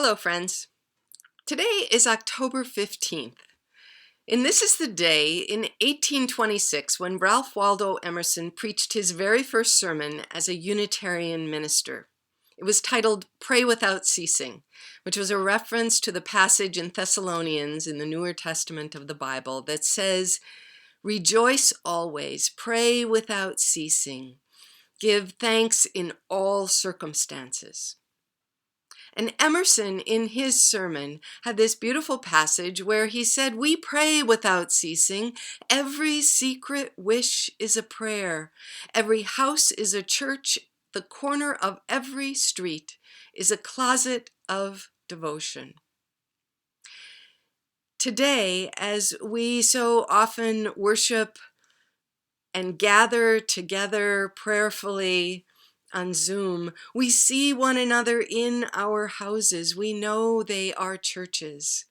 Hello, friends. Today is October 15th, and this is the day in 1826 when Ralph Waldo Emerson preached his very first sermon as a Unitarian minister. It was titled Pray Without Ceasing, which was a reference to the passage in Thessalonians in the Newer Testament of the Bible that says, "Rejoice always, pray without ceasing, give thanks in all circumstances." And Emerson, in his sermon, had this beautiful passage where he said, "We pray without ceasing. Every secret wish is a prayer. Every house is a church. The corner of every street is a closet of devotion." Today, as we so often worship and gather together prayerfully on Zoom, we see one another in our houses. We know they are churches.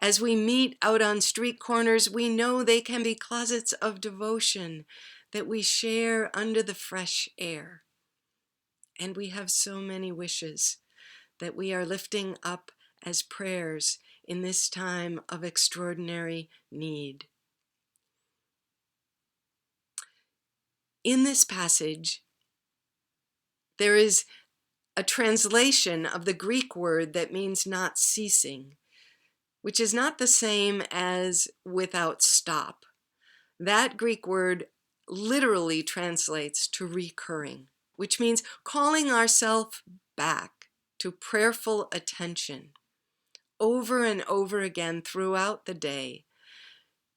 As we meet out on street corners, we know they can be closets of devotion that we share under the fresh air. And we have so many wishes that we are lifting up as prayers in this time of extraordinary need. In this passage, there is a translation of the Greek word that means not ceasing, which is not the same as without stop. That Greek word literally translates to recurring, which means calling ourselves back to prayerful attention over and over again throughout the day,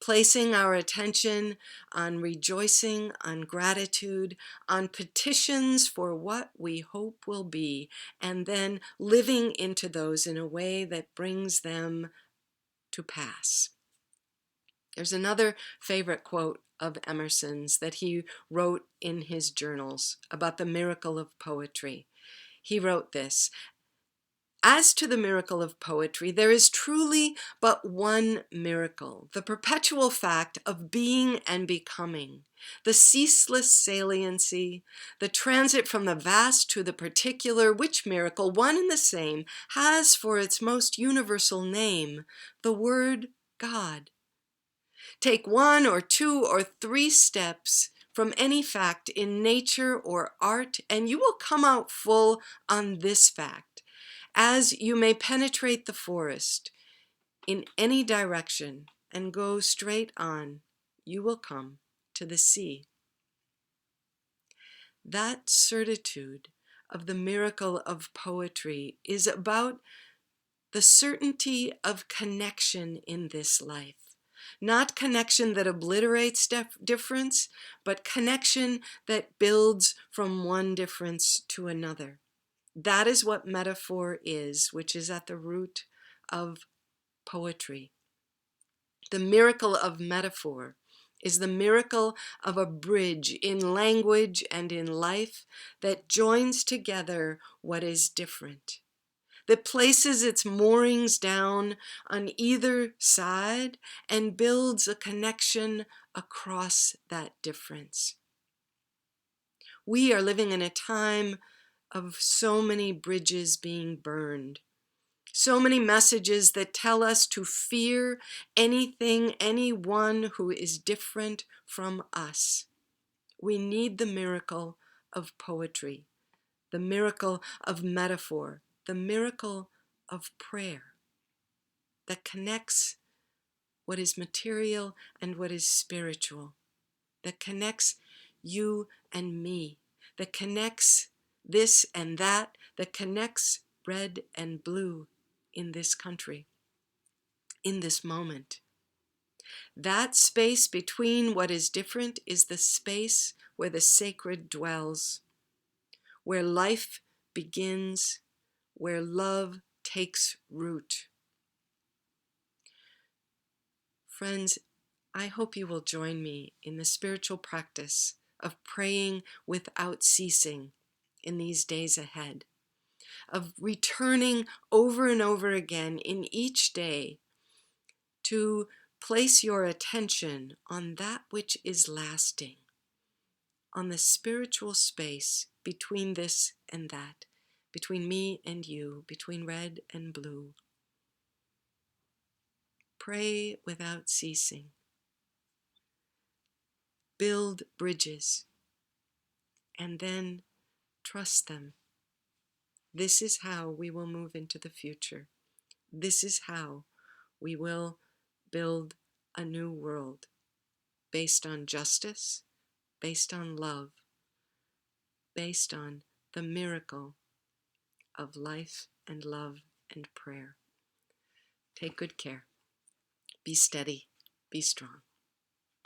placing our attention on rejoicing, on gratitude, on petitions for what we hope will be, and then living into those in a way that brings them to pass. There's another favorite quote of Emerson's that he wrote in his journals about the miracle of poetry. He wrote this: "As to the miracle of poetry, there is truly but one miracle, the perpetual fact of being and becoming, the ceaseless saliency, the transit from the vast to the particular, which miracle, one and the same, has for its most universal name the word God. Take one or two or three steps from any fact in nature or art, and you will come out full on this fact. As you may penetrate the forest in any direction and go straight on, you will come to the sea." That certitude of the miracle of poetry is about the certainty of connection in this life. Not connection that obliterates difference, but connection that builds from one difference to another. That is what metaphor is, which is at the root of poetry. The miracle of metaphor is the miracle of a bridge in language and in life that joins together what is different, that places its moorings down on either side and builds a connection across that difference. We are living in a time of so many bridges being burned, so many messages that tell us to fear anything, anyone who is different from us. We need the miracle of poetry, the miracle of metaphor, the miracle of prayer that connects what is material and what is spiritual, that connects you and me, that connects this and that connects red and blue in this country, in this moment. That space between what is different is the space where the sacred dwells, where life begins, where love takes root. Friends, I hope you will join me in the spiritual practice of praying without ceasing in these days ahead, of returning over and over again in each day to place your attention on that which is lasting, on the spiritual space between this and that, between me and you, between red and blue. Pray without ceasing. Build bridges, and then trust them. This is how we will move into the future. This is how we will build a new world based on justice, based on love, based on the miracle of life and love and prayer. Take good care. Be steady. Be strong.